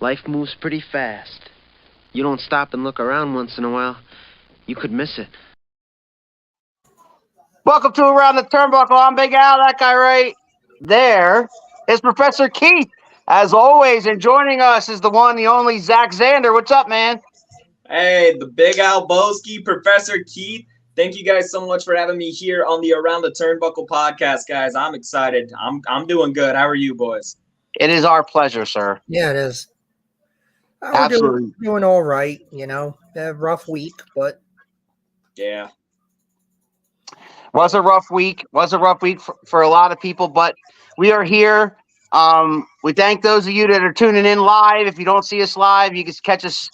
Life moves pretty fast. You don't stop and look around once in a while, you could miss it. Welcome to Around the Turnbuckle. I'm Big Al. That guy right there is Professor Keith. As always, and joining us is the one, the only Zack Xander. What's up, man? Hey, the Big Albowski, Professor Keith. Thank you guys so much for having me here on the Around the Turnbuckle podcast, guys. I'm excited. I'm doing good. How are you, boys? It is our pleasure, sir. Yeah, it is. We're Absolutely. doing all right, you know. A rough week, but Yeah. Was a rough week. For a lot of people, but we are here. We thank those of you that are tuning in live. If you don't see us live, you can catch us,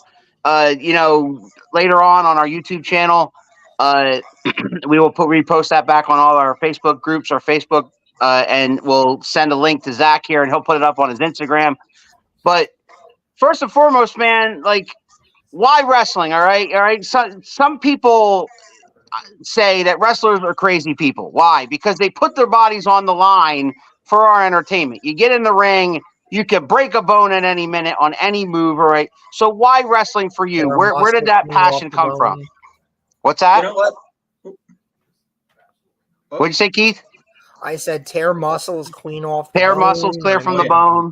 later on our YouTube channel. We will repost that back on all our Facebook groups, our Facebook, and we'll send a link to Zack here, and he'll put it up on his Instagram. But first and foremost, man, like, why wrestling? All right. Some people say that wrestlers are crazy people. Why? Because they put their bodies on the line for our entertainment. You get in the ring, you can break a bone at any minute on any move, all right? So why wrestling for you? Where did that passion come from? What's that? You know what? What'd you say, Keith? I said tear muscles clean off the Tear bone, muscles clear from the yeah. bone.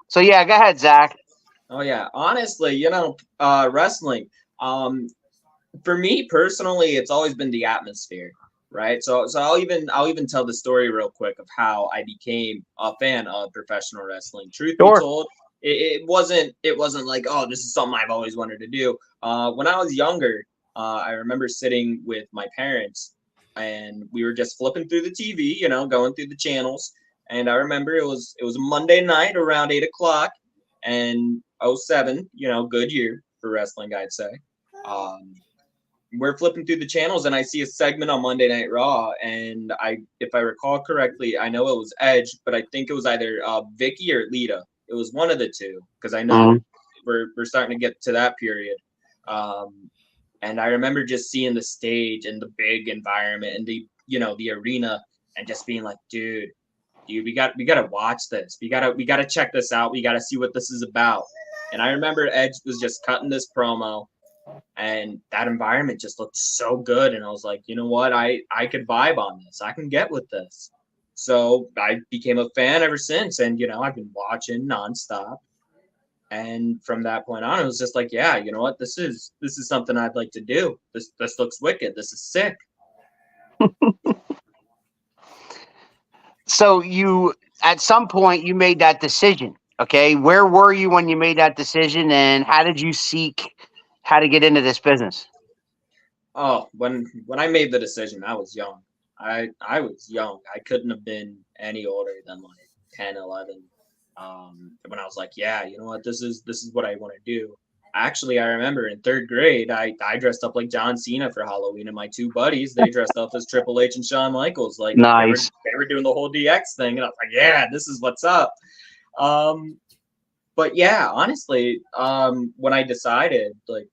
So yeah, go ahead, Zack. Oh yeah. Honestly, wrestling. For me personally, it's always been the atmosphere, right? So I'll even tell the story real quick of how I became a fan of professional wrestling. Truth be told, it wasn't like, oh, this is something I've always wanted to do. When I was younger, I remember sitting with my parents, and we were just flipping through the TV, going through the channels. And I remember it was a Monday night around 8 o'clock, and 07, good year for wrestling, I'd say. We're flipping through the channels, and I see a segment on Monday Night Raw, and if I recall correctly, I know it was Edge, but I think it was either Vicky or Lita. It was one of the two, because I know we're starting to get to that period. And I remember just seeing the stage and the big environment and the arena, and just being like, dude, we gotta watch this. We gotta check this out. We gotta see what this is about. And I remember Edge was just cutting this promo, and that environment just looked so good. And I was like, you know what? I could vibe on this. I can get with this. So I became a fan ever since. And, I've been watching nonstop. And from that point on, it was just like, yeah, you know what? This is something I'd like to do. This looks wicked. This is sick. So at some point, you made that decision. Okay. Where were you when you made that decision, and how did you seek how to get into this business? Oh, when I made the decision, I was young. I was young. I couldn't have been any older than like 10, 11. When I was like, yeah, you know what, this is what I want to do. Actually, I remember in third grade, I dressed up like John Cena for Halloween, and my two buddies, they dressed up as Triple H and Shawn Michaels. Like, nice. They were doing the whole DX thing, and I was like, yeah, this is what's up. But yeah, honestly, when I decided, like,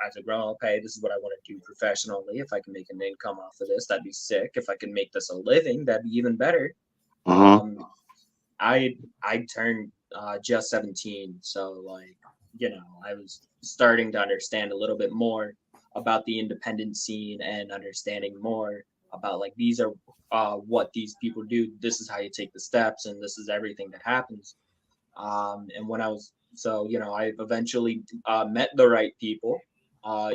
as a grown up, hey, this is what I want to do professionally. If I can make an income off of this, that'd be sick. If I can make this a living, that'd be even better. Mm-hmm. I turned just 17, so like, I was starting to understand a little bit more about the independent scene, and understanding more about, like, these are what these people do. This is how you take the steps, and this is everything that happens. And when I was, I eventually met the right people.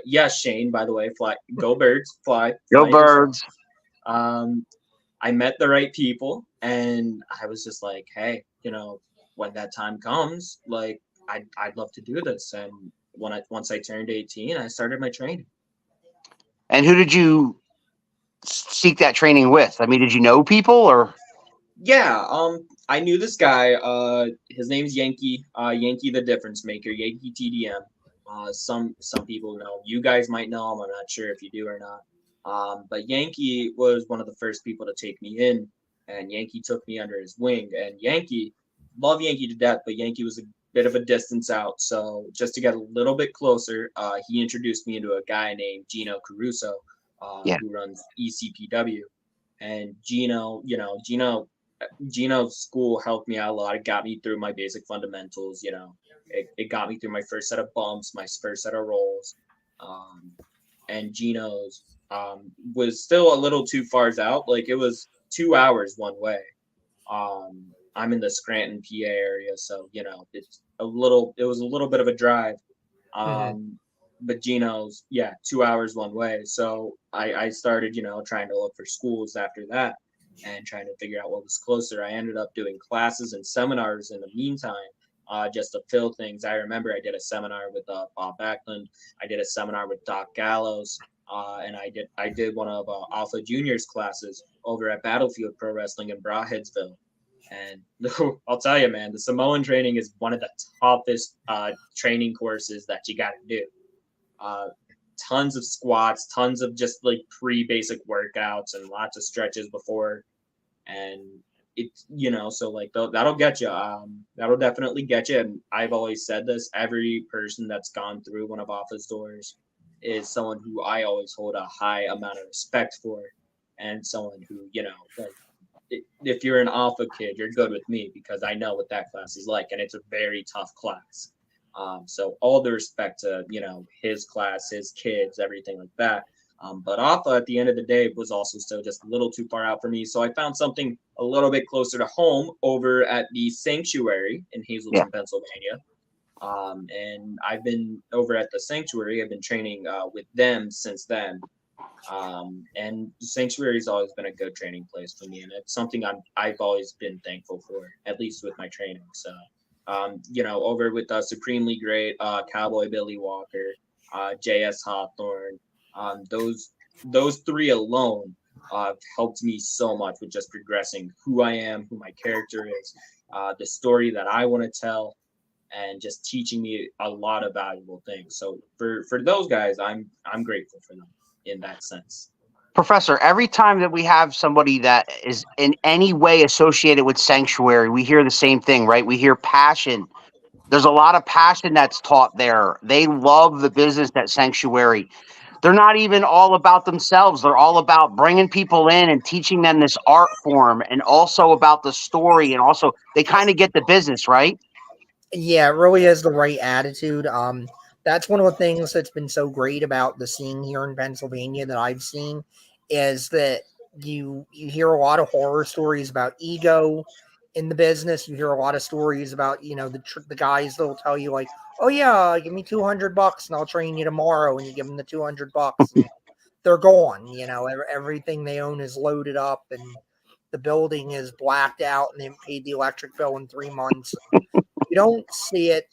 Yes, Shane, by the way, fly, go Birds, fly. Go Birds. I met the right people, and I was just like, hey, when that time comes, like, I'd love to do this. And once I turned 18, I started my training. And who did you seek that training with? I mean, did you know people, or? Yeah, I knew this guy. His name's Yankee. Yankee the Difference Maker. Yankee TDM. Some people know. You guys might know him. I'm not sure if you do or not. But Yankee was one of the first people to take me in, and Yankee took me under his wing. And love Yankee to death, but Yankee was a bit of a distance out. So just to get a little bit closer, he introduced me into a guy named Gino Caruso, who runs ECPW. And Gino's school helped me out a lot. It got me through my basic fundamentals, It got me through my first set of bumps, my first set of rolls. And Gino's was still a little too far out. Like it was 2 hours one way. I'm in the Scranton, PA area, so it was a little bit of a drive. But Gino's, 2 hours one way. So I started, trying to look for schools after that and trying to figure out what was closer. I ended up doing classes and seminars in the meantime, just to fill things. I remember I did a seminar with Bob Backlund. I did a seminar with Doc Gallows, and I did one of Alpha Junior's classes over at Battlefield Pro Wrestling in Broadheadsville. And I'll tell you, man, the Samoan training is one of the toughest training courses that you got to do. Tons of squats, tons of just like pre-basic workouts and lots of stretches before. And it's, so like that'll get you. That'll definitely get you. And I've always said this, every person that's gone through one of Alpha's doors is someone who I always hold a high amount of respect for, and someone who, like, if you're an Alpha kid, you're good with me because I know what that class is like, and it's a very tough class. So all the respect to, his class, his kids, everything like that. But Alpha at the end of the day was also still just a little too far out for me. So I found something a little bit closer to home over at the Sanctuary in Hazleton, Pennsylvania. And I've been over at the Sanctuary. I've been training with them since then. And Sanctuary's always been a good training place for me, and it's something I've always been thankful for, at least with my training. So, over with Supremely Great, Cowboy Billy Walker, J.S. Hawthorne, those three alone have helped me so much with just progressing who I am, who my character is, the story that I want to tell, and just teaching me a lot of valuable things. So for those guys, I'm grateful for them in that sense. Professor, every time that we have somebody that is in any way associated with Sanctuary, we hear the same thing, right? We hear passion. There's a lot of passion that's taught there. They love the business at Sanctuary. They're not even all about themselves. They're all about bringing people in and teaching them this art form, and also about the story. And also they kind of get the business, right? Yeah, it really is the right attitude. That's one of the things that's been so great about the scene here in Pennsylvania that I've seen, is that you hear a lot of horror stories about ego in the business. You hear a lot of stories about the guys that'll tell you like, oh yeah, give me $200 and I'll train you tomorrow, and you give them the $200 and they're gone. Everything they own is loaded up and the building is blacked out and they haven't paid the electric bill in 3 months. You don't see it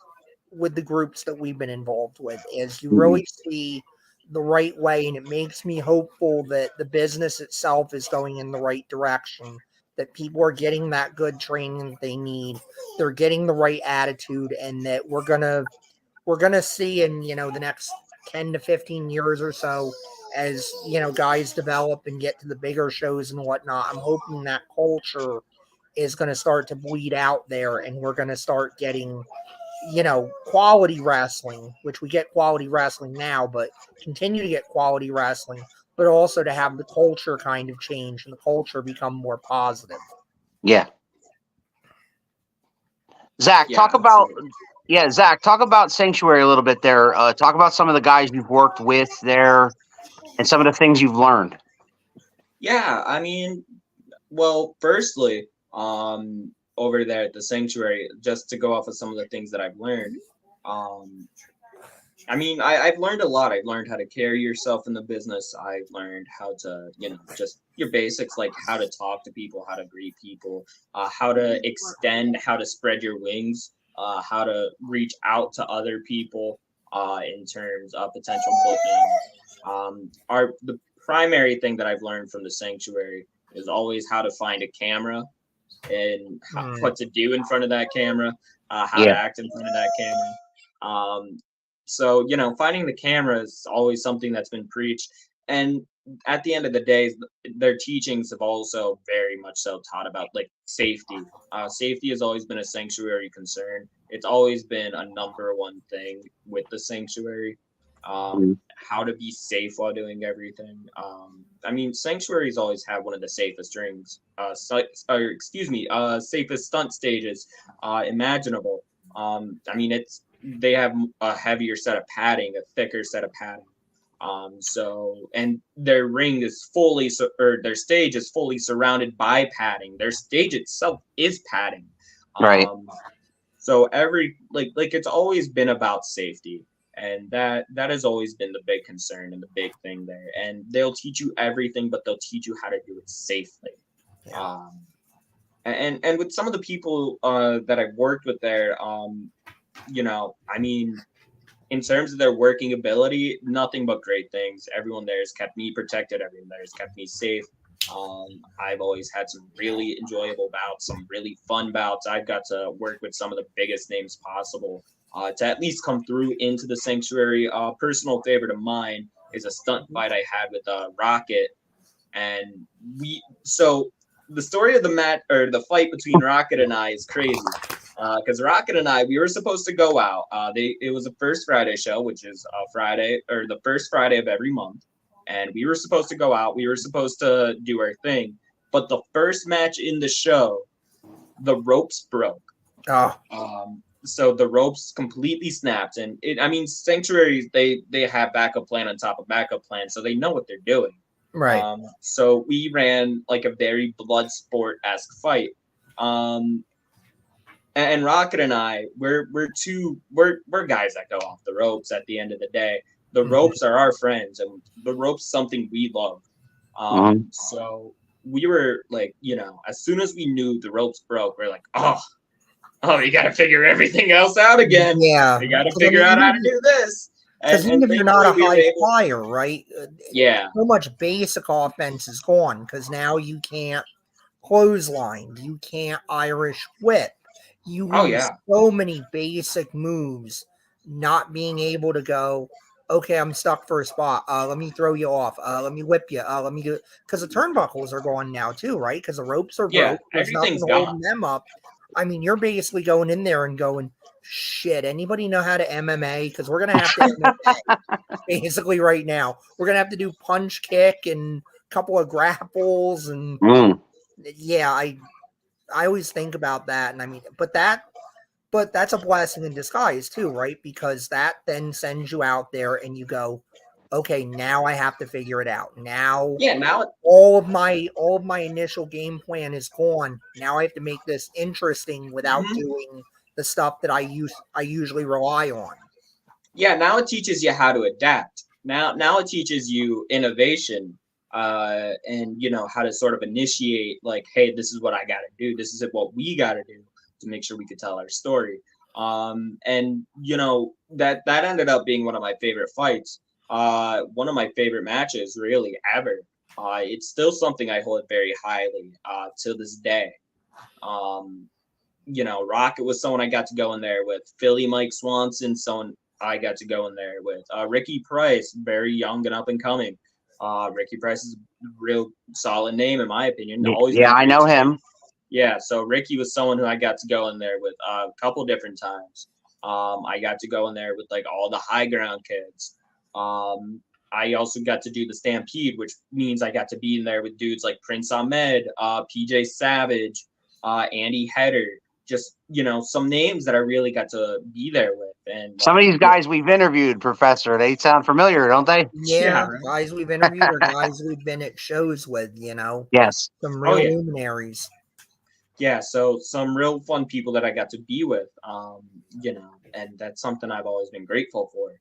with the groups that we've been involved with, is you really see the right way, and it makes me hopeful that the business itself is going in the right direction, that people are getting that good training that they need, they're getting the right attitude, and that we're gonna see in the next 10 to 15 years or so, as guys develop and get to the bigger shows and whatnot. I'm hoping that culture is going to start to bleed out there, and we're going to start getting quality wrestling, which we get quality wrestling now, but continue to get quality wrestling, but also to have the culture kind of change and the culture become more positive. Yeah. Zach, Yeah, talk about absolutely. Zach, talk about Sanctuary a little bit there. Talk about some of the guys you've worked with there and some of the things you've learned. Yeah, I mean, well, firstly, over there at the Sanctuary, just to go off of some of the things that I've learned, I mean, I've learned a lot. I've learned how to carry yourself in the business. I've learned how to, just your basics, like how to talk to people, how to greet people, how to extend, how to spread your wings, how to reach out to other people in terms of potential bookings. The primary thing that I've learned from the Sanctuary is always how to find a camera and what to do in front of that camera, how to act in front of that camera. So, finding the camera is always something that's been preached. And at the end of the day, their teachings have also very much so taught about like safety. Safety has always been a Sanctuary concern. It's always been a number one thing with the Sanctuary. How to be safe while doing everything. I mean, Sanctuary's always had one of the safest safest stunt stages imaginable. I mean, they have a heavier set of padding, a thicker set of padding. And their ring is or their stage is fully surrounded by padding. Their stage itself is padding. Right. So it's always been about safety, and that has always been the big concern and the big thing there. And they'll teach you everything, but they'll teach you how to do it safely. Yeah. And with some of the people that I've worked with there, I mean, in terms of their working ability, nothing but great things. Everyone there has kept me protected. Everyone there has kept me safe. I've always had some really enjoyable bouts, some really fun bouts. I've got to work with some of the biggest names possible to at least come through into the sanctuary. Personal favorite of mine is a stunt fight I had with Rocket. And so the story of the match or the fight between Rocket and I is crazy. Because Rocket and I, we were supposed to go out. It was a First Friday show, which is Friday or the first Friday of every month. And we were supposed to go out. We were supposed to do our thing. But the first match in the show, the ropes broke. Oh. So the ropes completely snapped. And sanctuaries, they have backup plan on top of backup plan. So they know what they're doing. Right. So we ran like a very blood sport-esque fight. And Rocket and I, we're guys that go off the ropes at the end of the day. The ropes are our friends, and the ropes something we love. So we were like, as soon as we knew the ropes broke, we're like, oh, you got to figure everything else out again. Yeah. You got to figure out how to do this. Because even if you're not a high flyer, right? Yeah. So much basic offense is gone because now you can't clothesline, you can't Irish whip. You lose so many basic moves, not being able to go, okay, I'm stuck for a spot. Let me throw you off. Let me whip you. Let me do it. Because the turnbuckles are gone now too, right? Because the ropes are broke. There's nothing holding them up. I mean, you're basically going in there and going, shit, anybody know how to MMA? Because we're going to have to MMA basically right now. We're going to have to do punch, kick, and a couple of grapples. And yeah, I always think about that, and I mean, but that's a blessing in disguise too, right? Because that then sends you out there, and you go, okay, now I have to figure it out. Now all of my initial game plan is gone. Now I have to make this interesting without doing the stuff that I usually rely on. Yeah, now it teaches you how to adapt. Now it teaches you innovation. And how to sort of initiate, like, hey, this is what I got to do. This is what we got to do to make sure we could tell our story. And that ended up being one of my favorite fights. One of my favorite matches, really, ever. It's still something I hold very highly to this day. Rocket was someone I got to go in there with. Philly Mike Swanson, someone I got to go in there with. Ricky Price, very young and up and coming. Ricky Price is a real solid name, in my opinion. I know him. Yeah, so Ricky was someone who I got to go in there with a couple different times. I got to go in there with like all the high ground kids. I also got to do the Stampede, which means I got to be in there with dudes like Prince Ahmed, PJ Savage, Andy Header. Just, some names that I really got to be there with. And some of these guys we've interviewed, Professor, they sound familiar, don't they? Yeah, right? Guys we've interviewed or guys we've been at shows with, Yes. Some real luminaries. Yeah, so some real fun people that I got to be with, and that's something I've always been grateful for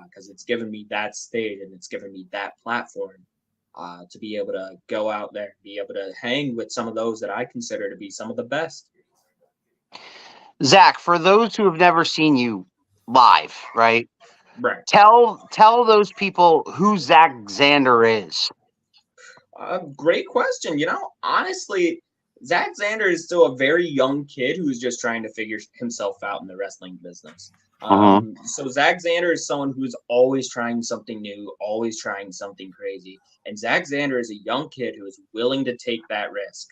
because it's given me that stage and it's given me that platform to be able to go out there, be able to hang with some of those that I consider to be some of the best. Zack, for those who have never seen you live, right? Right. Tell those people who Zack Xander is. Great question. Honestly, Zack Xander is still a very young kid who's just trying to figure himself out in the wrestling business. So Zack Xander is someone who's always trying something new, always trying something crazy. And Zack Xander is a young kid who is willing to take that risk.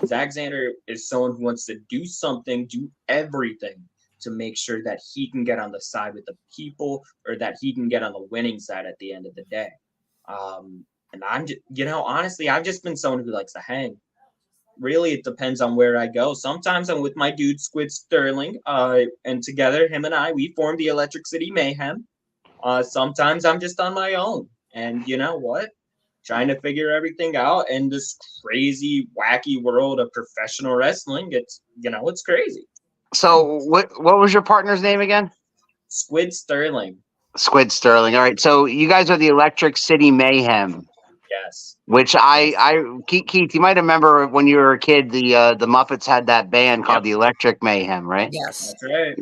Zack Xander is someone who wants to do something, do everything to make sure that he can get on the side with the people or that he can get on the winning side at the end of the day. And I'm just, honestly, I've just been someone who likes to hang. really it depends on where I go. Sometimes I'm with my dude Squid Sterling, and together him and I we form the Electric City Mayhem. Sometimes I'm just on my own, and you know what? Trying to figure everything out in this crazy, wacky world of professional wrestling. It's crazy. So what was your partner's name again? Squid Sterling. Squid Sterling. All right. So you guys are the Electric City Mayhem. Yes. Which Keith, you might remember when you were a kid, the Muppets had that band called the Electric Mayhem, right? Yes. That's right.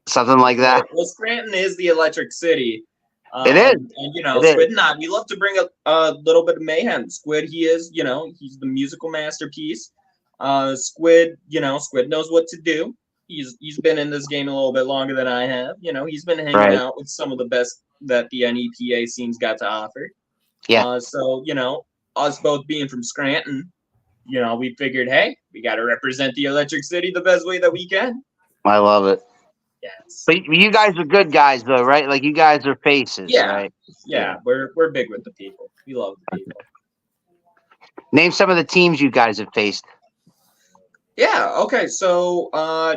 Something like that. Well, Scranton is the Electric City. It is. And, Squid and I, we love to bring a little bit of mayhem. Squid, he's the musical masterpiece. Squid knows what to do. He's been in this game a little bit longer than I have. He's been hanging out with some of the best that the NEPA scene's got to offer. Yeah. So, us both being from Scranton, we figured, hey, we got to represent the Electric City the best way that we can. I love it. Yes. But you guys are good guys, though, right? Like, you guys are faces, right? Yeah, we're big with the people. We love the people. Name some of the teams you guys have faced. Yeah, okay. So,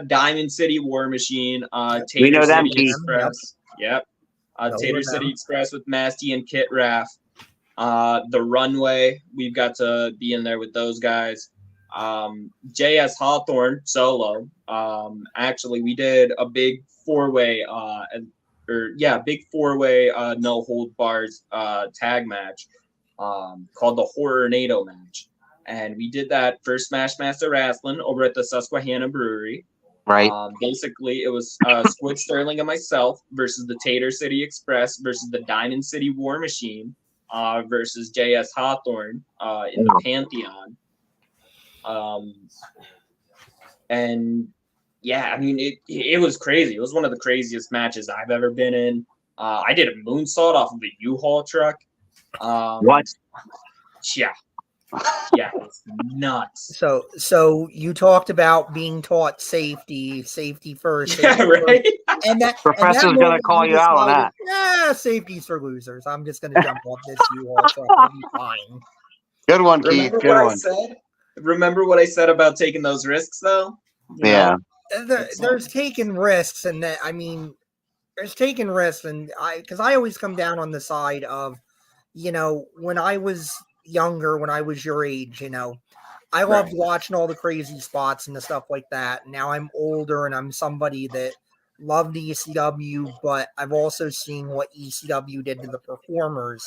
Diamond City War Machine, We know Tater them, City Keith. Express. Yep. Know Tater them. City Express with Masty and Kit Raff. The Runway, we've got to be in there with those guys. JS Hawthorne solo. Actually, we did a big four-way, no hold bars tag match called the Horror-nado match, and we did that for Smash Master Wrestling over at the Susquehanna Brewery. Right. Basically, it was Squid Sterling and myself versus the Tater City Express versus the Diamond City War Machine versus JS Hawthorne in the Pantheon. And yeah, I mean, it was crazy. It was one of the craziest matches I've ever been in. I did a moonsault off of a U-Haul truck. What? Yeah. Yeah, it was nuts. So you talked about being taught safety first. Yeah, right. And that Professor's gonna call you out on that. Yeah, safety's for losers. I'm just gonna jump off this U-Haul truck. It'll be fine. Good one, Keith. Remember Good what one. I said? Remember what I said about taking those risks, though? Yeah. There's taking risks, and that there's taking risks, and because I always come down on the side of, when I was younger, when I was your age, I loved watching all the crazy spots and the stuff like that. Now I'm older, and I'm somebody that loved ECW, but I've also seen what ECW did to the performers.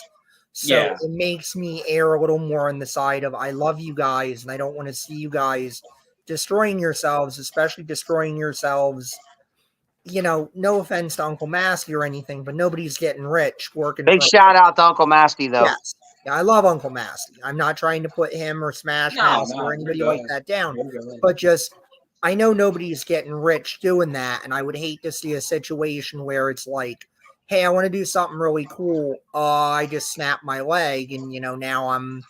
So it makes me err a little more on the side of I love you guys, and I don't want to see you guys destroying yourselves, especially destroying yourselves. No offense to Uncle Masty or anything, but nobody's getting rich working. Big shout out to Uncle Masty, though. Yes. Yeah, I love Uncle Masty. I'm not trying to put him or Smash Mouth or anybody like that down, but just I know nobody's getting rich doing that, and I would hate to see a situation where it's like, hey, I want to do something really cool. I just snapped my leg, and now I'm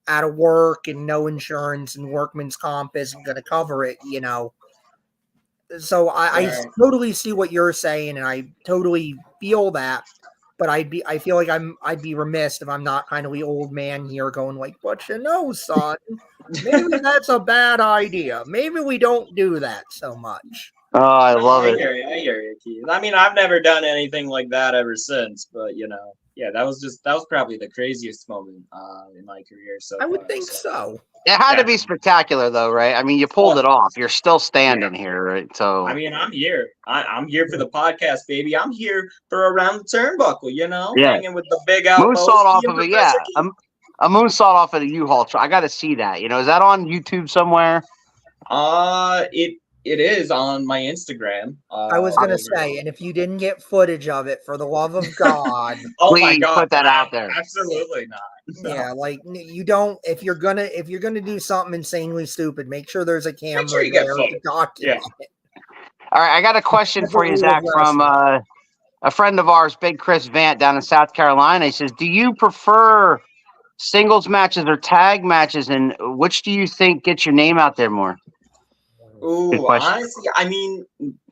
out of work and no insurance, and workman's comp isn't going to cover it. So I totally see what you're saying, and I totally feel that. But I feel like I'd be remiss if I'm not kind of the old man here going like, but son, maybe that's a bad idea. Maybe we don't do that so much. Oh, I love it. I hear you, Keith. I mean, I've never done anything like that ever since, but that was probably the craziest moment in my career. So I would think so. It had to be spectacular, though, right? I mean, you pulled it off. You're still standing here, right? So I mean, I'm here. I'm here for the podcast, baby. I'm here for Around the Turnbuckle. Hanging with the big outpost. Moonsault off of a moonsault off of the U-Haul truck. I got to see that. Is that on YouTube somewhere? It is on my Instagram. I was going to say, and if you didn't get footage of it, for the love of God, please put that out there. Absolutely not. No. Yeah, like you don't. If you're gonna do something insanely stupid, make sure there's a camera there to document it. All right, I got a question for you, Zach, from a friend of ours, Big Chris Vant down in South Carolina. He says, "Do you prefer singles matches or tag matches, and which do you think gets your name out there more?" Ooh, honestly, I mean,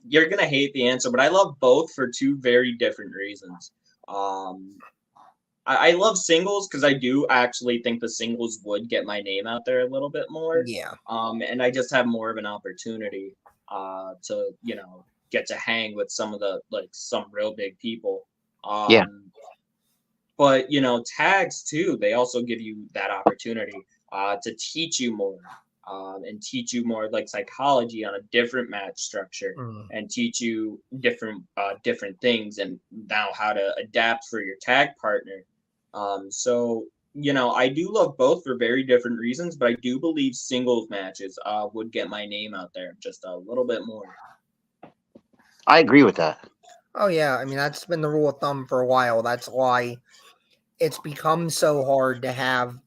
you're gonna I love singles because I do actually think the singles would get my name out there a little bit more. Yeah. And I just have more of an opportunity to, get to hang with some of the some real big people. Yeah. But tags too, they also give you that opportunity to teach you more and teach you more like psychology on a different match structure and teach you different things and now how to adapt for your tag partner. So I do love both for very different reasons, but I do believe singles matches would get my name out there just a little bit more. I agree with that. Oh yeah, I mean that's been the rule of thumb for a while. That's why it's become so hard to have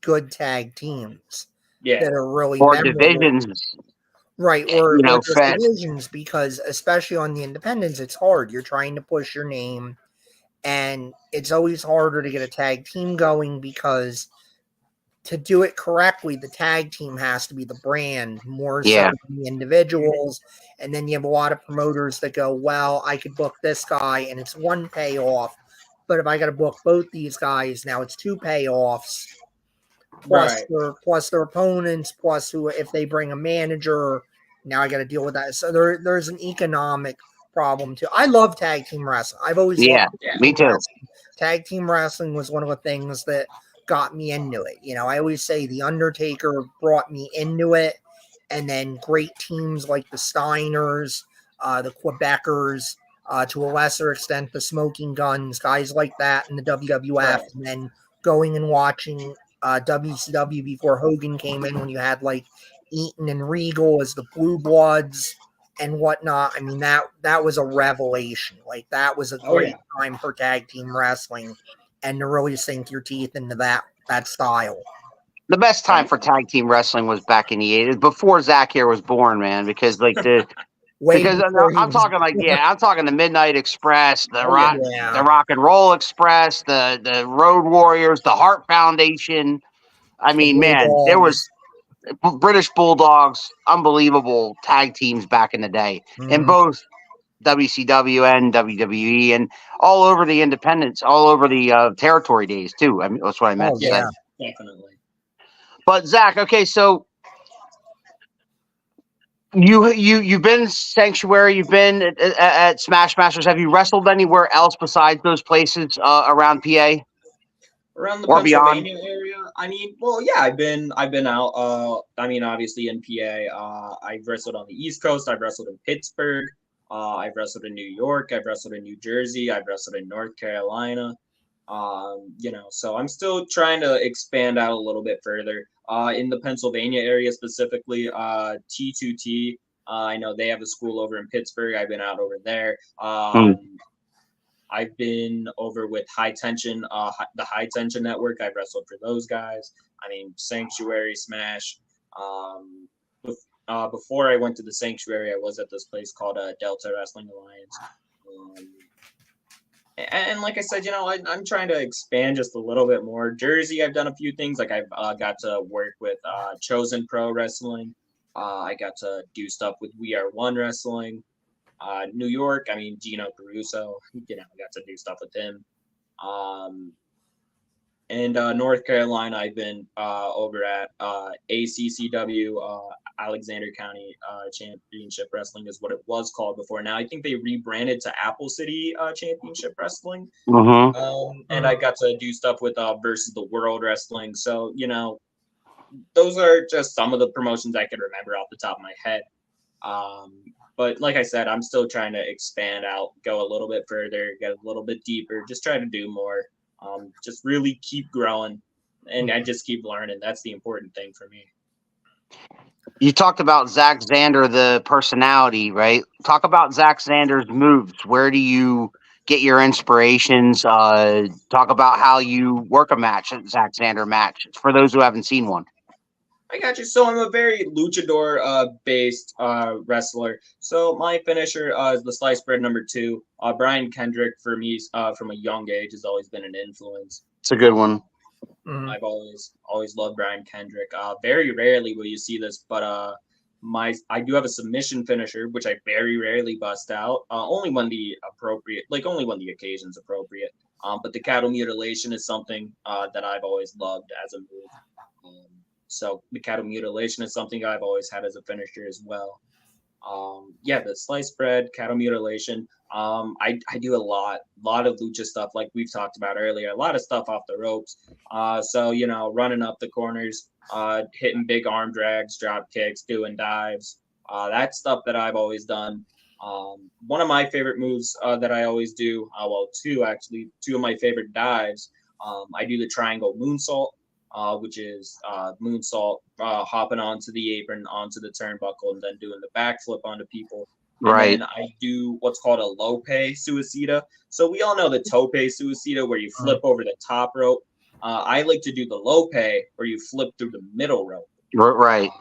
good tag teams Yeah. that are really Or memorable. divisions. Right, or there's fat. divisions because especially on the independents, it's hard. You're trying to push your name, and it's always harder to get a tag team going because to do it correctly, the tag team has to be the brand more so Yeah. than the individuals. And then you have a lot of promoters that go, well, I could book this guy and it's one payoff. But if I got to book both these guys, now it's two payoffs. Plus their opponents, plus who if they bring a manager, now I got to deal with that. So there's an economic problem too. I love tag team wrestling. I've always Yeah, loved tag me team too. wrestling. Tag team wrestling was one of the things that got me into it. I always say the Undertaker brought me into it, and then great teams like the Steiners, the Quebecers, to a lesser extent the Smoking Guns, guys like that in the WWF, and then going and watching WCW before Hogan came in when you had like Eaton and Regal as the Blue Bloods and whatnot. I mean that was a revelation. Like that was a great time for tag team wrestling, and to really sink your teeth into that style. The best time for tag team wrestling was back in the 80s, before Zack here was born, man. Because I'm talking the Midnight Express, the Rock and Roll Express, the Road Warriors, the Hart Foundation. I mean, man, there was British Bulldogs, unbelievable tag teams back in the day, in both WCW and WWE, and all over the independents, all over the territory days too. I mean, that's what I meant to say. Definitely. But Zack, okay, so you've been Sanctuary, you've been at Smash Masters. Have you wrestled anywhere else besides those places around PA? Around the or Pennsylvania beyond? area? I mean, well, yeah, I've been out. I mean, obviously in PA. I've wrestled on the East Coast. I've wrestled in Pittsburgh. I've wrestled in New York. I've wrestled in New Jersey. I've wrestled in North Carolina. So I'm still trying to expand out a little bit further. In the Pennsylvania area specifically, T2T. I know they have a school over in Pittsburgh. I've been out over there. I've been over with High Tension, the High Tension Network. I've wrestled for those guys. I mean, Sanctuary, Smash. Before I went to the Sanctuary, I was at this place called Delta Wrestling Alliance. And like I said, I'm trying to expand just a little bit more. Jersey, I've done a few things. Like I've got to work with Chosen Pro Wrestling. I got to do stuff with We Are One Wrestling. New York, I mean, Gino Caruso, I got to do stuff with him. And North Carolina, I've been over at ACCW, Alexander County Championship Wrestling is what it was called before. Now I think they rebranded to Apple City Championship Wrestling. And I got to do stuff with Versus the World Wrestling. So, those are just some of the promotions I can remember off the top of my head. But like I said, I'm still trying to expand out, go a little bit further, get a little bit deeper, just try to do more. Just really keep growing, and I just keep learning. That's the important thing for me. You talked about Zack Xander, the personality, right? Talk about Zack Xander's moves. Where do you get your inspirations? Talk about how you work a match, a Zack Xander match, for those who haven't seen one. I got you. So I'm a very luchador based wrestler. So my finisher is the sliced bread number 2. Brian Kendrick, for me, from a young age, has always been an influence. It's a good one. I've always loved Brian Kendrick. Very rarely will you see this, but I do have a submission finisher, which I very rarely bust out. Only when the occasion's appropriate. But the cattle mutilation is something that I've always loved as a move. So the cattle mutilation is something I've always had as a finisher as well. The sliced bread, cattle mutilation. I do a lot of lucha stuff like we've talked about earlier. A lot of stuff off the ropes. So running up the corners, hitting big arm drags, drop kicks, doing dives. That stuff that I've always done. One of my favorite moves that I always do. Two of my favorite dives. I do the triangle moonsault. Which is moonsault, hopping onto the apron, onto the turnbuckle, and then doing the backflip onto people. Right. And then I do what's called a lope suicida. So we all know the tope suicida, where you flip over the top rope. I like to do the lope, where you flip through the middle rope. Right.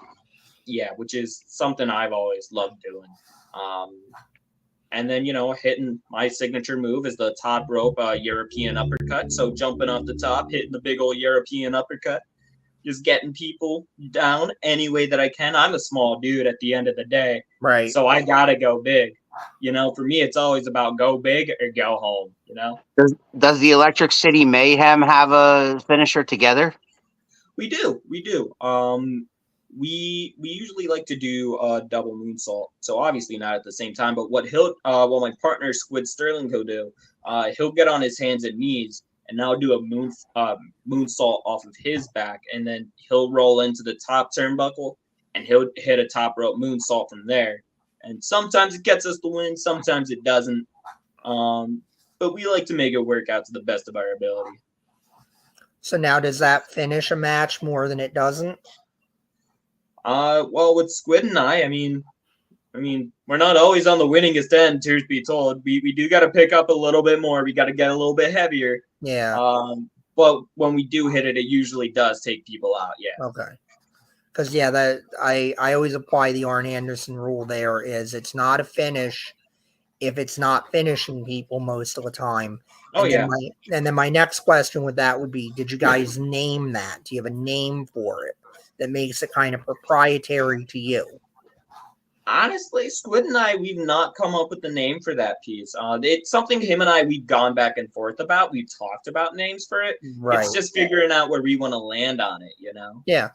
Which is something I've always loved doing. And then, hitting my signature move is the top rope European uppercut. So jumping off the top, hitting the big old European uppercut, just getting people down any way that I can. I'm a small dude at the end of the day. Right. So I got to go big. For me, it's always about go big or go home, Does the Electric City Mayhem have a finisher together? We do. We usually like to do a double moonsault, so obviously not at the same time. But what my partner Squid Sterling will do, he'll get on his hands and knees and now do a moonsault off of his back, and then he'll roll into the top turnbuckle and he'll hit a top rope moonsault from there. And sometimes it gets us the win, sometimes it doesn't. But we like to make it work out to the best of our ability. So now, does that finish a match more than it doesn't? With Squid and I mean, we're not always on the winningest end, truth be told. We do got to pick up a little bit more. We got to get a little bit heavier. Yeah. But when we do hit it, it usually does take people out. Yeah. Okay. Because that I always apply the Arn Anderson rule. There is, it's not a finish if it's not finishing people most of the time. And then my next question with that would be, did you guys name that? Do you have a name for it that makes it kind of proprietary to you? Honestly, Squid and I, we've not come up with the name for that piece. It's something him and I, we've gone back and forth about. We've talked about names for it. Right. It's just figuring out where we want to land on it, Yeah.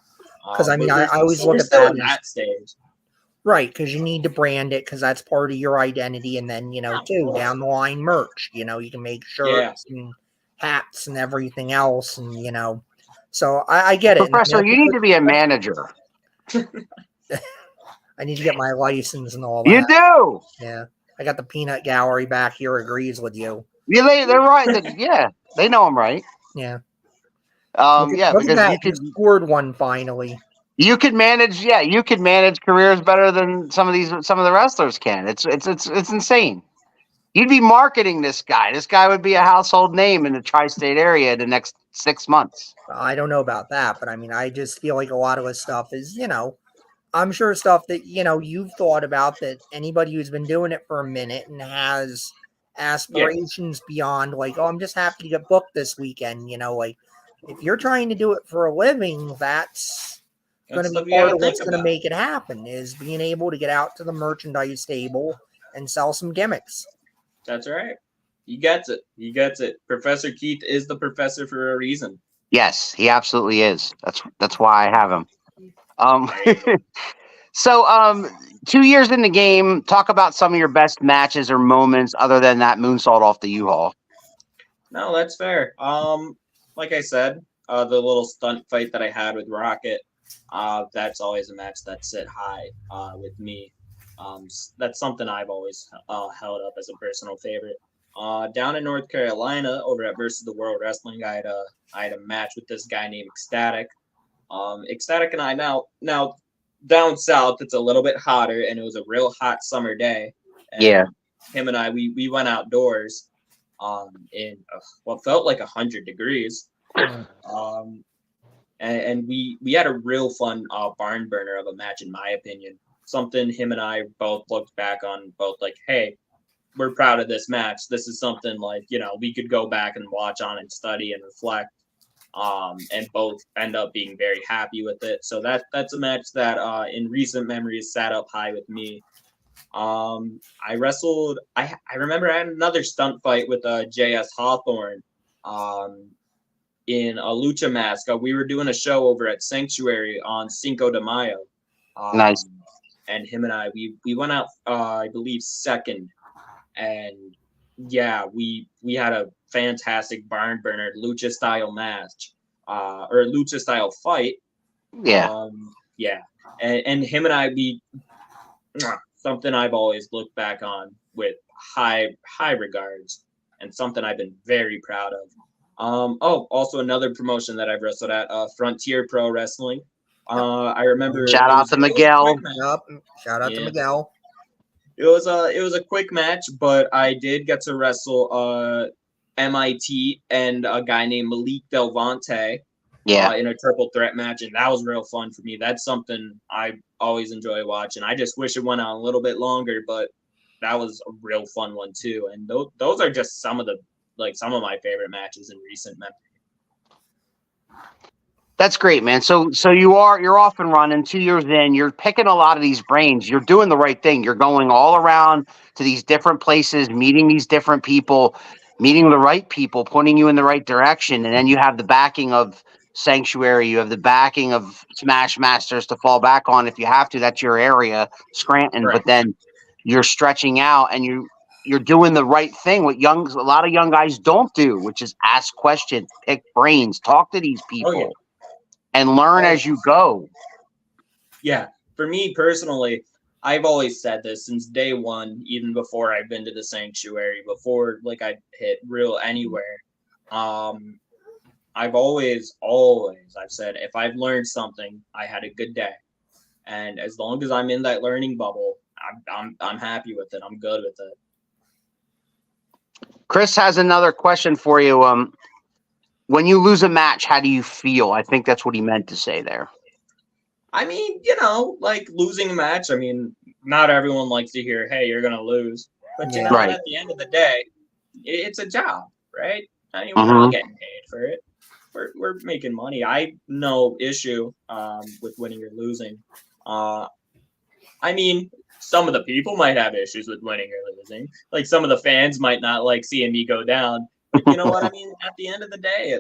Because I always look at that stage. Right, because you need to brand it, because that's part of your identity. And then, too, down the line merch, you can make shirts and hats and everything else. And, so I get it. Professor, you need to be a manager. I need to get my license and all that. You do? Yeah. I got the peanut gallery back here agrees with you. Yeah, they're right. Yeah, they know I'm right. Yeah. Because you could scored one finally. You could manage, you could manage careers better than some of the wrestlers can. It's insane. You'd be marketing this guy. This guy would be a household name in the tri-state area in the next 6 months. I don't know about that, but I just feel like a lot of this stuff is, I'm sure stuff that, you've thought about, that anybody who's been doing it for a minute and has aspirations beyond like, I'm just happy to get booked this weekend. Like, if you're trying to do it for a living, that's going to be part of what's going to make it happen, is being able to get out to the merchandise table and sell some gimmicks. That's right. He gets it. Professor Keith is the professor for a reason. Yes, he absolutely is. That's why I have him. So 2 years in the game, talk about some of your best matches or moments other than that moonsault off the U-Haul. No, that's fair. Like I said, the little stunt fight that I had with Rocket, that's always a match that's sit high with me. That's something I've always held up as a personal favorite. Down in North Carolina, over at Versus the World Wrestling, I had a match with this guy named Ecstatic. Ecstatic and I now down south, it's a little bit hotter, and it was a real hot summer day. And him and I, we went outdoors in what felt like 100 degrees. And we had a real fun barn burner of a match, in my opinion. Something him and I both looked back on, both like, hey, we're proud of this match. This is something like, we could go back and watch on and study and reflect. And both end up being very happy with it. So that's a match that in recent memories sat up high with me. I wrestled. I remember I had another stunt fight with J.S. Hawthorne in a lucha mask. We were doing a show over at Sanctuary on Cinco de Mayo. Nice. And him and I, we went out, I believe, second. And yeah, we had a fantastic barn burner lucha style match, or lucha style fight. Yeah. Yeah. And him and I, something I've always looked back on with high regards, and something I've been very proud of. Also another promotion that I've wrestled at, Frontier Pro Wrestling. I remember Shout out to Miguel. Shout out to Miguel. It was a quick match, but I did get to wrestle MIT and a guy named Malik Delvante. Yeah. In a triple threat match, and that was real fun for me. That's something I always enjoy watching. I just wish it went on a little bit longer, but that was a real fun one too. And those are just some of my favorite matches in recent memory. That's great, man. So you're off and running. 2 years in, you're picking a lot of these brains. You're doing the right thing. You're going all around to these different places, meeting these different people, meeting the right people, pointing you in the right direction. And then you have the backing of Sanctuary. You have the backing of Smash Masters to fall back on if you have to. That's your area, Scranton. Right. But then you're stretching out and you're doing the right thing. What a lot of young guys don't do, which is ask questions, pick brains, talk to these people. Oh, yeah. And learn as you go. Yeah. For me personally, I've always said this since day one, even before I've been to the Sanctuary, before I hit real anywhere. I've always I've said, if I've learned something, I had a good day. And as long as I'm in that learning bubble, I'm happy with it. I'm good with it. Chris has another question for you. When you lose a match, how do you feel? I think that's what he meant to say there. I mean, losing a match, I mean, not everyone likes to hear, hey, you're going to lose. But, right. At the end of the day, it's a job, right? I mean, we're all getting paid for it. We're making money. I no issue with winning or losing. I mean, some of the people might have issues with winning or losing. Like, some of the fans might not like seeing me go down. But you know what I mean? At the end of the day,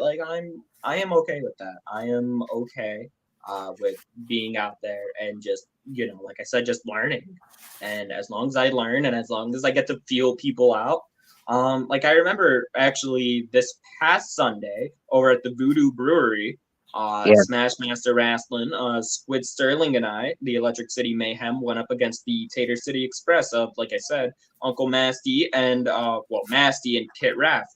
I am okay with that. I am okay with being out there and just, like I said, just learning. And as long as I learn and as long as I get to feel people out, I remember actually this past Sunday over at the Voodoo Brewery, Smash Master Wrestling, Squid Sterling and I, the Electric City Mayhem, went up against the Tater City Express of, like I said, Uncle Masty and Masty and Kit Raff.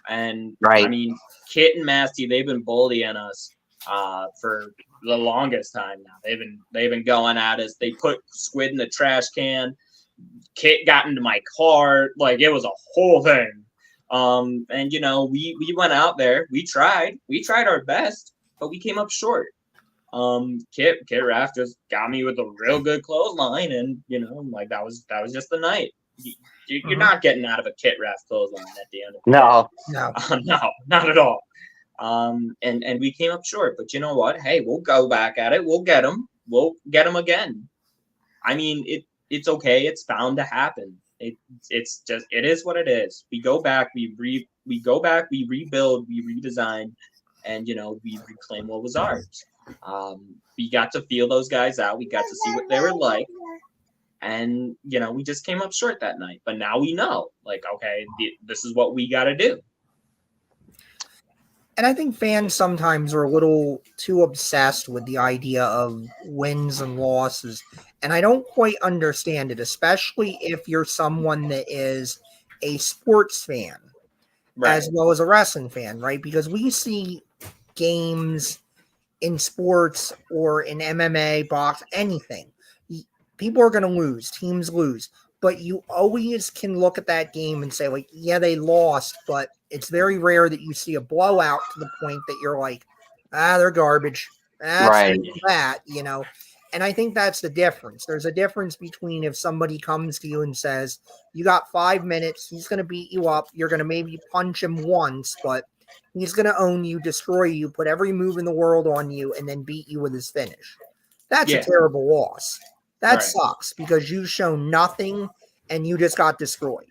And right. I mean, Kit and Masty, they've been bullying us for the longest time now. They've been going at us. They put Squid in the trash can. Kit got into my car. It was a whole thing. And we went out there. We tried our best, but we came up short. Kit Raff just got me with a real good clothesline, and that was just the night. You're not getting out of a Kit Raff clothesline at the end of the day. No, not at all. And we came up short, but you know what? Hey, we'll go back at it. We'll get them. We'll get them again. I mean, it's okay. It's bound to happen. It's just, it is what it is. We go back. We rebuild. We redesign, and we reclaim what was ours. We got to feel those guys out. We got to see what they were like. And, we just came up short that night. But now we know, okay, this is what we got to do. And I think fans sometimes are a little too obsessed with the idea of wins and losses. And I don't quite understand it, especially if you're someone that is a sports fan, right, as well as a wrestling fan, right? Because we see games in sports or in MMA, box, anything. People are going to lose. Teams lose. But you always can look at that game and say, yeah, they lost, but it's very rare that you see a blowout to the point that you're like, they're garbage. Right. That, And I think that's the difference. There's a difference between if somebody comes to you and says, you got 5 minutes, he's going to beat you up, you're going to maybe punch him once, but he's going to own you, destroy you, put every move in the world on you, and then beat you with his finish. That's a terrible loss. That sucks because you show nothing and you just got destroyed.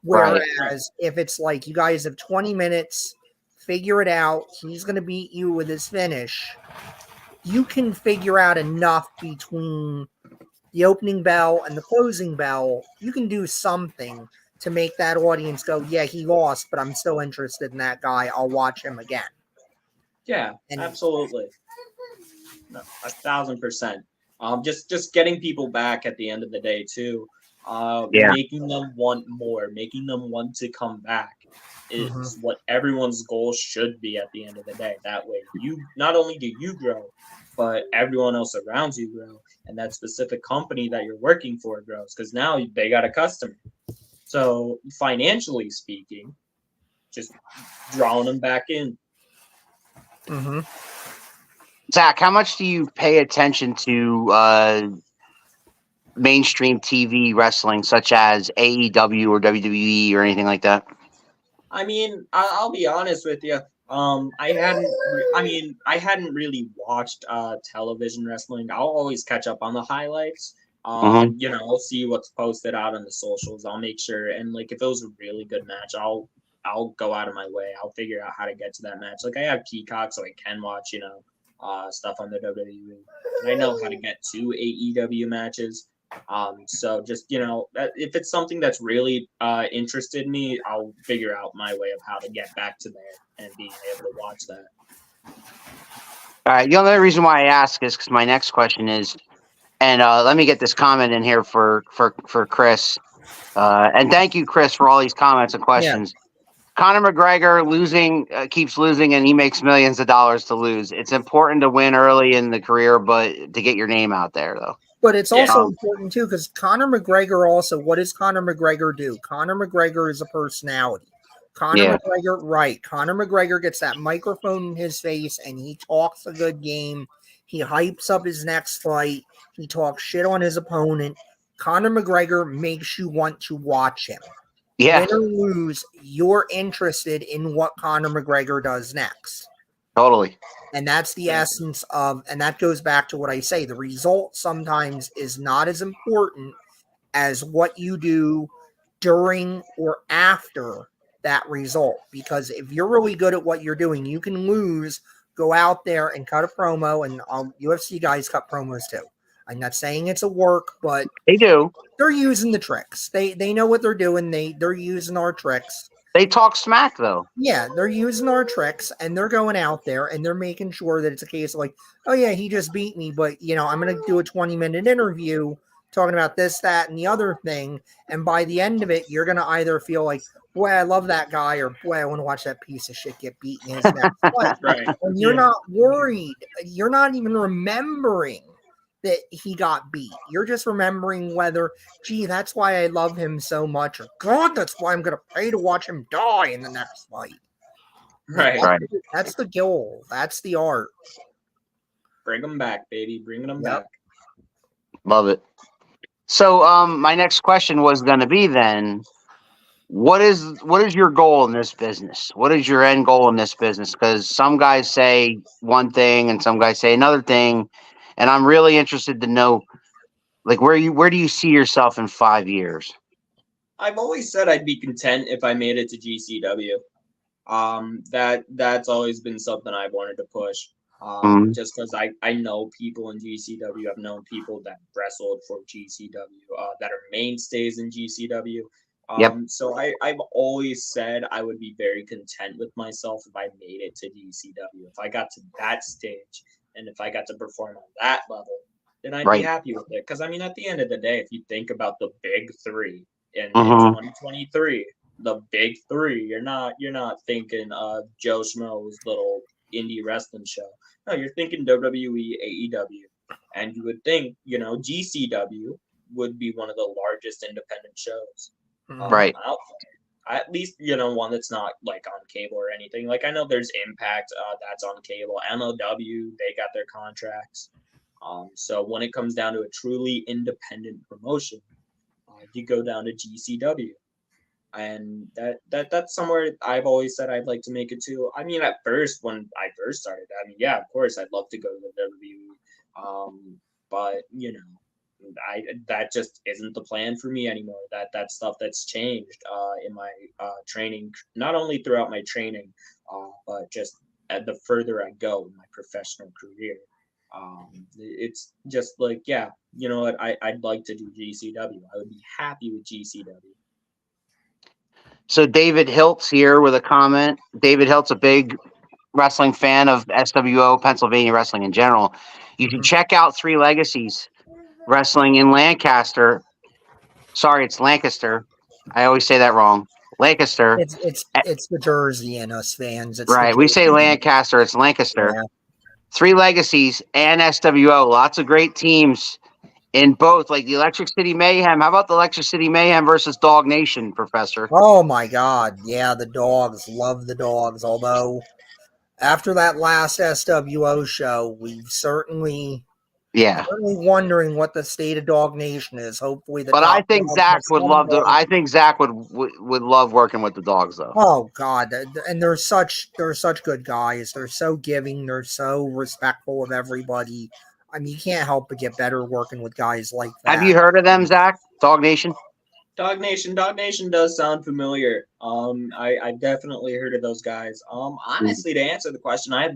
Whereas if it's like you guys have 20 minutes, figure it out. He's going to beat you with his finish. You can figure out enough between the opening bell and the closing bell. You can do something to make that audience go, yeah, he lost, but I'm still interested in that guy. I'll watch him again. Yeah, And absolutely. No, 1,000%. Just getting people back at the end of the day too. Yeah. Making them want more, making them want to come back is what everyone's goal should be at the end of the day. That way, you not only do you grow, but everyone else around you grow, and that specific company that you're working for grows because now they got a customer. So financially speaking, just drawing them back in. Zach, how much do you pay attention to mainstream TV wrestling, such as AEW or WWE or anything like that? I mean, I'll be honest with you. I hadn't really watched television wrestling. I'll always catch up on the highlights. I'll see what's posted out on the socials. I'll make sure, and like if it was a really good match, I'll go out of my way. I'll figure out how to get to that match. Like I have Peacock, so I can watch, stuff on the WWE, and I know how to get to AEW matches. So just if it's something that's really interested me, I'll figure out my way of how to get back to there and being able to watch that. All right. The only reason why I ask is because my next question is, and let me get this comment in here for Chris. And thank you, Chris, for all these comments and questions. Conor McGregor keeps losing, and he makes millions of dollars to lose. It's important to win early in the career, but to get your name out there, though. But it's also important, too, because Conor McGregor also, what does Conor McGregor do? Conor McGregor is a personality. Conor McGregor gets that microphone in his face, and he talks a good game. He hypes up his next fight. He talks shit on his opponent. Conor McGregor makes you want to watch him. Yeah. Win or lose, you're interested in what Conor McGregor does next. Totally. And that's the essence of, and that goes back to what I say, the result sometimes is not as important as what you do during or after that result. Because if you're really good at what you're doing, you can lose, go out there and cut a promo, and UFC guys cut promos too. I'm not saying it's a work, but they do. They're using the tricks. They know what they're doing. They're using our tricks. They talk smack, though. Yeah, they're using our tricks, and they're going out there, and they're making sure that it's a case of like, oh, yeah, he just beat me, but, I'm going to do a 20-minute interview talking about this, that, and the other thing, and by the end of it, you're going to either feel like, boy, I love that guy, or, boy, I want to watch that piece of shit get beaten in his next fight. Right. And you're not worried. You're not even remembering that he got beat. You're just remembering whether, gee, that's why I love him so much, or God, that's why I'm going to pay to watch him die in the next fight. Right. That's the goal. That's the art. Bring them back, baby. Bringing them back. Love it. So, my next question was going to be then, what is your goal in this business? What is your end goal in this business? Because some guys say one thing and some guys say another thing. And I'm really interested to know, like, where do you see yourself in 5 years? I've always said I'd be content if I made it to GCW. That's always been something I've wanted to push. Just because I know people in GCW. I've known people that wrestled for GCW, that are mainstays in GCW. So I've always said I would be very content with myself if I made it to GCW. If I got to that stage, and if I got to perform on that level, then I'd be happy with it. Because, I mean, at the end of the day, if you think about the big three in 2023, the big three, you're not thinking of Joe Schmo's little indie wrestling show. No, you're thinking WWE, AEW. And you would think, GCW would be one of the largest independent shows out there. At least, one that's not like on cable or anything. Like I know there's Impact that's on cable. MLW, they got their contracts. So when it comes down to a truly independent promotion, you go down to GCW. And that's somewhere I've always said I'd like to make it to. I mean, at first, when I first started, yeah, of course, I'd love to go to the WWE. But, that just isn't the plan for me anymore. That's stuff that's changed in my training, not only throughout my training, but just the further I go in my professional career, it's just like, yeah, you know what? I'd like to do GCW. I would be happy with GCW. So David Hiltz here with a comment. David Hiltz, a big wrestling fan of SWO, Pennsylvania wrestling in general. You can check out Three Legacies Wrestling in Lancaster. Sorry, it's Lancaster. I always say that wrong. Lancaster. It's the Jersey in us fans. It's Right. We say Lancaster. It's Lancaster. Yeah. Three Legacies and SWO. Lots of great teams in both, like the Electric City Mayhem. How about the Electric City Mayhem versus Dog Nation, Professor? Oh my God. Yeah, the dogs. Love the dogs. Although after that last SWO show, we've certainly wondering what the state of Dog Nation is. Hopefully the But I top think dog Zack has would love to. somebody. I think Zack would love working with the dogs, though. Oh God, and they're such good guys. They're so giving. They're so respectful of everybody. I mean, you can't help but get better working with guys like that. Have you heard of them, Zack? Dog Nation? Dog Nation does sound familiar. I definitely heard of those guys. Honestly, to answer the question, I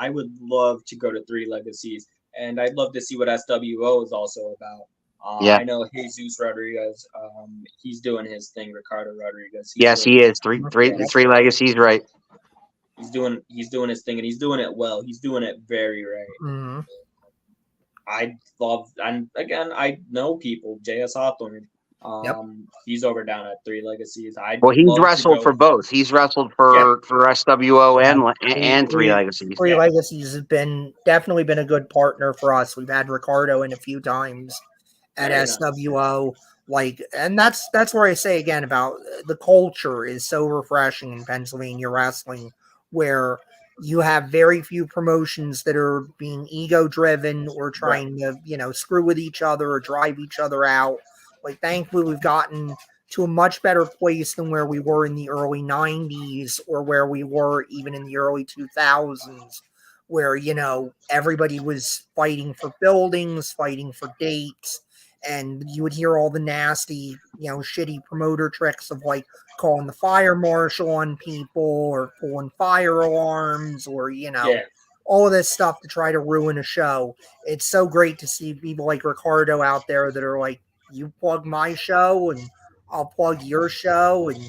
would love to go to Three Legacies, and I'd love to see what SWO is also about. Yeah. I know Jesus Rodriguez. He's doing his thing. Ricardo Rodriguez. He is. Three Legacies, right? He's doing his thing, and he's doing it well. He's doing it very right. Mm-hmm. I know people. JS Hawthorne. He's over down at Three Legacies. He's wrestled for both. He's wrestled for SWO and Three Legacies. Three Legacies has definitely been a good partner for us. We've had Ricardo in a few times at SWO. And that's where I say again about the culture is so refreshing in Pennsylvania wrestling, where you have very few promotions that are being ego driven or trying to, screw with each other or drive each other out. Like, thankfully, we've gotten to a much better place than where we were in the early 90s or where we were even in the early 2000s, where, everybody was fighting for buildings, fighting for dates, and you would hear all the nasty, shitty promoter tricks of, like, calling the fire marshal on people or pulling fire alarms or, all of this stuff to try to ruin a show. It's so great to see people like Ricardo out there that are like, you plug my show and I'll plug your show, and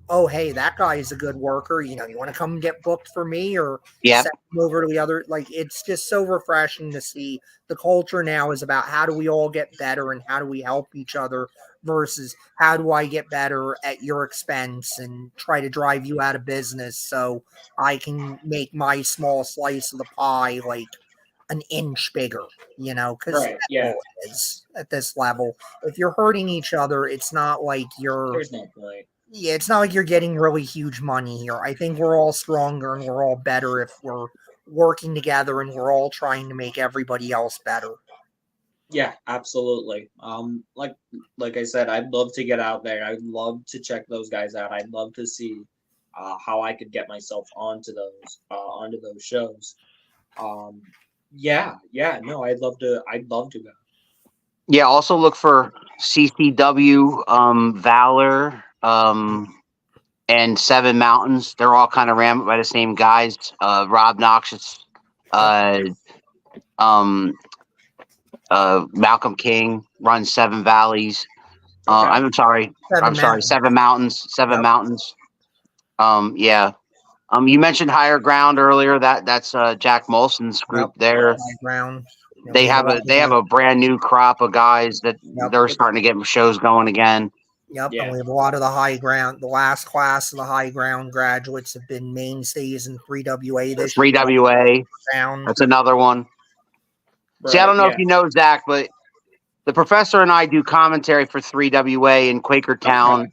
oh, hey, that guy is a good worker. You want to come get booked for me or send him over to the other. Like, it's just so refreshing to see the culture now is about how do we all get better and how do we help each other versus how do I get better at your expense and try to drive you out of business so I can make my small slice of the pie like an inch bigger, because it is at this level. If you're hurting each other, it's not like there's no point. Yeah, it's not like you're getting really huge money here. I think we're all stronger and we're all better if we're working together and we're all trying to make everybody else better. Yeah, absolutely. Like I said, I'd love to get out there. I'd love to check those guys out. I'd love to see how I could get myself onto those shows. No, I'd love to go. Yeah, also look for CCW, Valor, and Seven Mountains. They're all kind of ran by the same guys. Rob Noxious, Malcolm King runs Seven Valleys. I'm sorry, Seven Mountains. Mountains. You mentioned Higher Ground earlier. That's Jack Molson's group there. High Ground. They have a brand new crop of guys that they're starting to get shows going again. Yep, and we have a lot of the High Ground. The last class of the High Ground graduates have been mainstays in 3WA this year. 3WA. That's another one. Right, see, I don't know if you know Zack, but the professor and I do commentary for 3WA in Quakertown. Okay.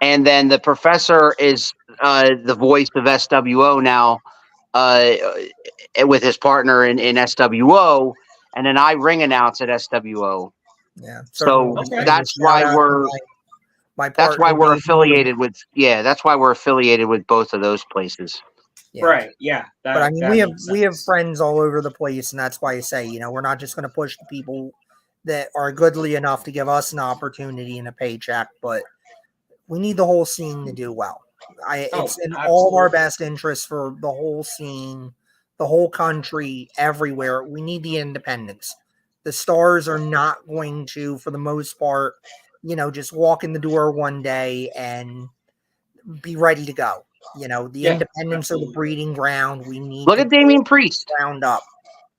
And then the professor is the voice of SWO now with his partner in SWO. And then I ring announce at SWO. Yeah. So that's why we're affiliated with. Yeah, that's why we're affiliated with both of those places. Yeah. Right. Yeah. But I mean, we have friends all over the place, and that's why I say, we're not just going to push the people that are goodly enough to give us an opportunity and a paycheck, but we need the whole scene to do well. It's in all of absolutely. our best interests for the whole scene, the whole country, everywhere. We need the independence. The stars are not going to, for the most part, just walk in the door one day and be ready to go. The Yeah, independence of the absolutely. breeding ground, we need Look to at build Damian Priest. ground up.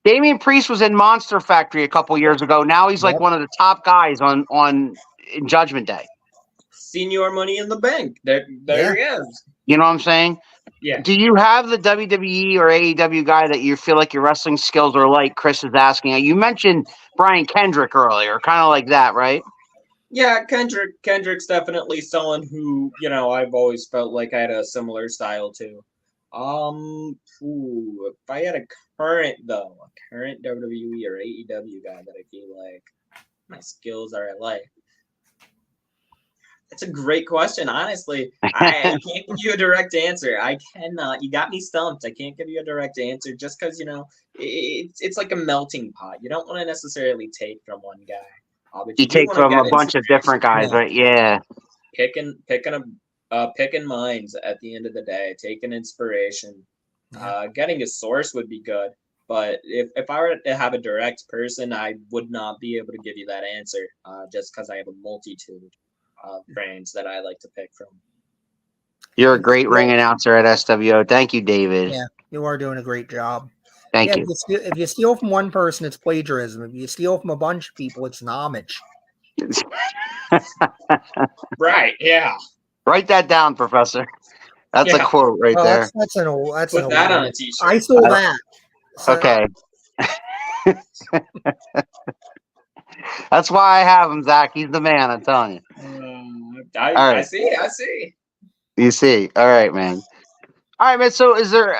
Damian Priest was in Monster Factory a couple years ago. Now he's like Yep. one of the top guys on in Judgment Day. Senior Money in the Bank. There Yeah. he is. You know what I'm saying? Yeah. Do you have the WWE or AEW guy that you feel like your wrestling skills are like? Chris is asking. You mentioned Brian Kendrick earlier, kind of like that, right? Yeah, Kendrick's definitely someone who, I've always felt like I had a similar style to. If I had a current WWE or AEW guy that I feel like my skills are like. That's a great question. Honestly, I can't give you a direct answer. I cannot. You got me stumped. I can't give you a direct answer just because it's like a melting pot. You don't want to necessarily take from one guy, but You you do take want to from a get bunch of different guys, Yeah. right? Yeah. Picking minds at the end of the day, taking inspiration. Getting a source would be good, but if I were to have a direct person, I would not be able to give you that answer. Just because I have a multitude of brands that I like to pick from. You're a great ring announcer at SWO. Thank you, David. Yeah, you are doing a great job. Thank Yeah, you. if you steal from one person, it's plagiarism. If you steal from a bunch of people, it's an homage. Right? Yeah. Write that down, Professor. That's a Yeah. quote right there. That's an old. That's Put an that old on one. a t-shirt. I stole that. So, Okay. That's why I have him, Zach. He's the man, I'm telling you. All I right. see. I see. You see. All right, man. All right, man. So is there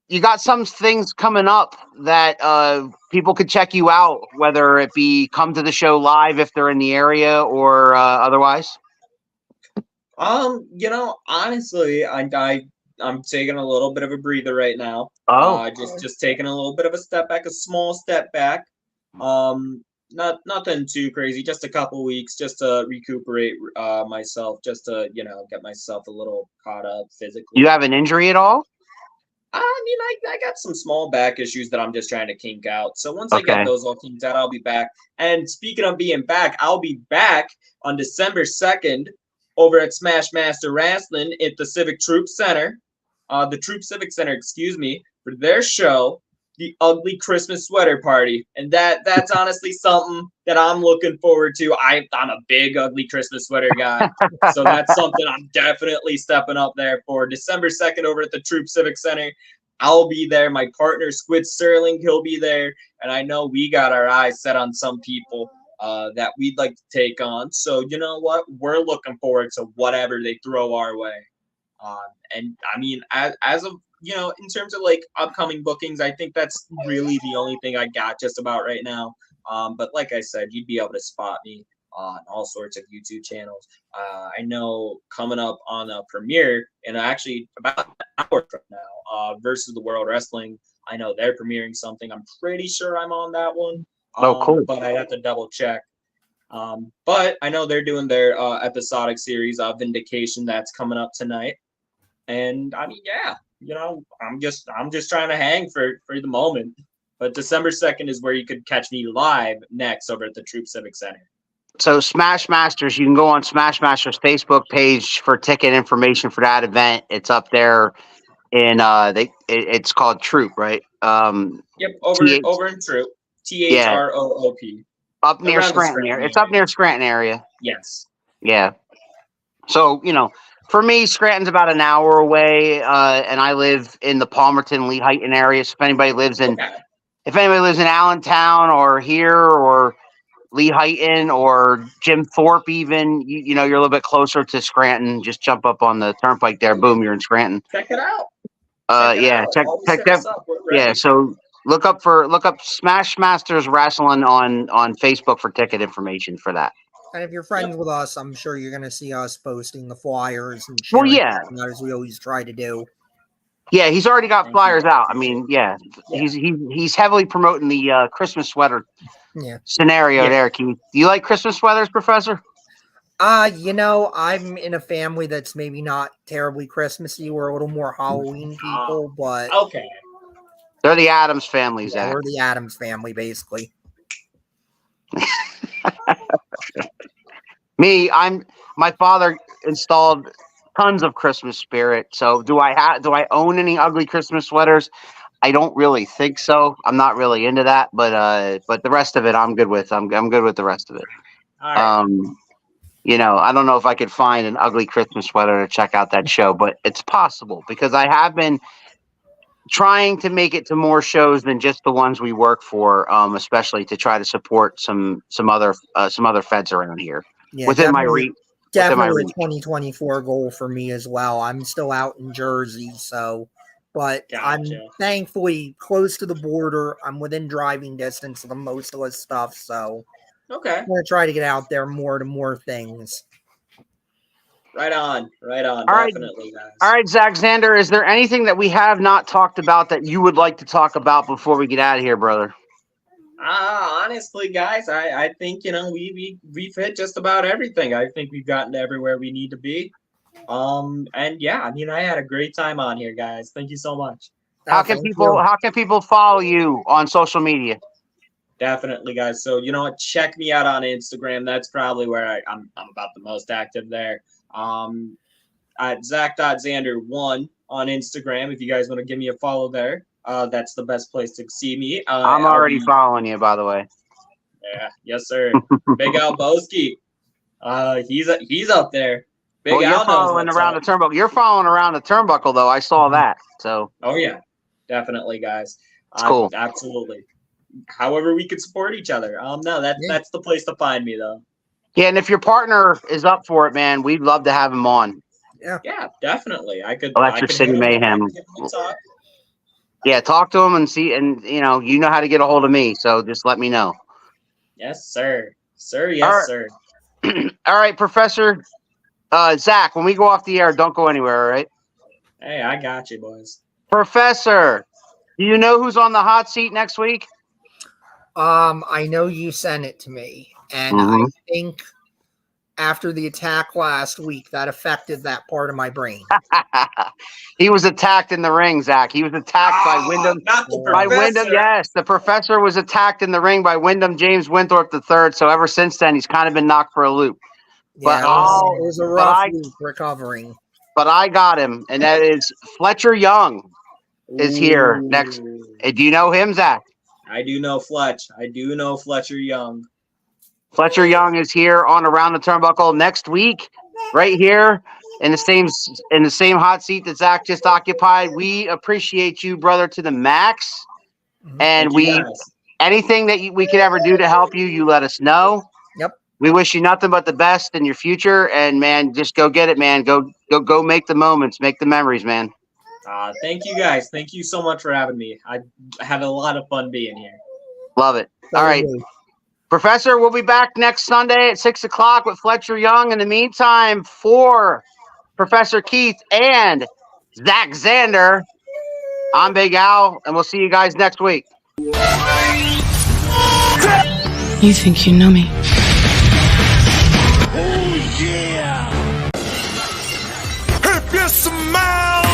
you got some things coming up that people could check you out, whether it be come to the show live if they're in the area or otherwise? Honestly, I'm taking a little bit of a breather right now. Oh. Just taking a little bit of a step back, a small step back. Nothing too crazy, just a couple weeks, just to recuperate myself, just to get myself a little caught up physically. You have an injury at all? I mean, I got some small back issues that I'm just trying to kink out. So once I get those all kinked out, I'll be back. And speaking of being back, I'll be back on December 2nd over at Smash Master Wrestling at the Civic Troop Center, the Troop Civic Center, excuse me, for their show, the Ugly Christmas Sweater Party. And that's honestly something that I'm looking forward to. I'm a big Ugly Christmas Sweater guy. So that's something I'm definitely stepping up there for. December 2nd over at the Troop Civic Center. I'll be there. My partner, Squid Sterling, he'll be there. And I know we got our eyes set on some people that we'd like to take on. So you know what? We're looking forward to whatever they throw our way. And I mean, as of in terms of like upcoming bookings, I think that's really the only thing I got just about right now. But like I said, you'd be able to spot me on all sorts of YouTube channels. I know coming up on a premiere in actually about an hour from now, versus the World Wrestling. I know they're premiering something. I'm pretty sure I'm on that one. Oh, cool. But I have to double check. But I know they're doing their episodic series of Vindication that's coming up tonight. And I mean, yeah, I'm just trying to hang for the moment. But December 2nd is where you could catch me live next over at the Troop Civic Center. So Smash Masters, you can go on Smash Masters Facebook page for ticket information for that event. It's up there in it's called Troop, right? Yep, over in Troop. THROOP. Up near Around the Scranton area. It's up near Scranton area. Yes. Yeah. So, for me, Scranton's about an hour away, and I live in the Palmerton, Lehighton area. So if anybody lives in Allentown or here or Lehighton or Jim Thorpe, even, you're a little bit closer to Scranton. Just jump up on the turnpike there. Boom, you're in Scranton. Check it out. Check that. Yeah, so look up Smash Masters Wrestling on Facebook for ticket information for that. And if you're friends with us, I'm sure you're going to see us posting the flyers and sharing as we always try to do. Yeah, he's already got flyers out. I mean, he's heavily promoting the Christmas sweater scenario there, Keith. Do you like Christmas sweaters, Professor? I'm in a family that's maybe not terribly Christmassy. We're a little more Halloween people, but Okay. They're the Adams family, yeah, Zach. we're the Adams family, basically. My father installed tons of Christmas spirit. So do I own any ugly Christmas sweaters? I don't really think so. I'm not really into that, but the rest of it I'm good with. I'm good with the rest of it. All right. I don't know if I could find an ugly Christmas sweater to check out that show, but it's possible because I have been trying to make it to more shows than just the ones we work for, especially to try to support some other feds around here Yeah, within my reach. definitely a 2024 goal for me as well. I'm still out in Jersey, but I'm Gotcha. thankfully close to the border. I'm within driving distance of the most of this stuff, so Okay. I'm going to try to get out there more to more things. Right on. All right. Definitely, guys. All right, Zach, Xander, is there anything that we have not talked about that you would like to talk about before we get out of here, brother? Honestly, guys, I think we've hit just about everything. I think we've gotten to everywhere we need to be. And yeah, I had a great time on here, guys. Thank you so much. How can people follow you on social media? Definitely, guys. So check me out on Instagram. That's probably where I'm about the most active there. At Zack.Xander1 on Instagram. If you guys want to give me a follow there, that's the best place to see me. I'm already following you, by the way. Yeah, yes, sir. Big Al Boski. He's up there. Big Al you're following around the turnbuckle. You're following around the turnbuckle, though. I saw that. So. Oh yeah, definitely, guys. It's cool. Absolutely. However, we could support each other. No, that's the place to find me, though. Yeah, and if your partner is up for it, man, we'd love to have him on. Yeah, definitely. Electric City Mayhem. Yeah, talk to him and see, and you know how to get a hold of me. So just let me know. Yes, sir. Yes, sir. All right, Professor Zach. When we go off the air, don't go anywhere. All right. Hey, I got you, boys. Professor, do you know who's on the hot seat next week? I know you sent it to me, and I think after the attack last week, that affected that part of my brain. He was attacked in the ring, Zach. He was attacked by Wyndham. Not the professor. Yes, the professor was attacked in the ring by Wyndham James Winthrop III. So ever since then, he's kind of been knocked for a loop. Yeah, it was a rough week recovering. But I got him, and that is Fletcher Young is here next. Do you know him, Zach? I do know Fletch. I do know Fletcher Young. Fletcher Young is here on Around the Turnbuckle next week, right here in the same hot seat that Zach just occupied. We appreciate you, brother, to the max. And anything that we could ever do to help you, you let us know. Yep. We wish you nothing but the best in your future. And man, just go get it, man. Go make the moments, make the memories, man. Thank you, guys. Thank you so much for having me. I had a lot of fun being here. Love it. All right. Professor, we'll be back next Sunday at 6 o'clock with Fletcher Young. In the meantime, for Professor Keith and Zack Xander, I'm Big Al, and we'll see you guys next week. You think you know me? Oh, yeah! If you smile!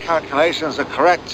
Calculations are correct.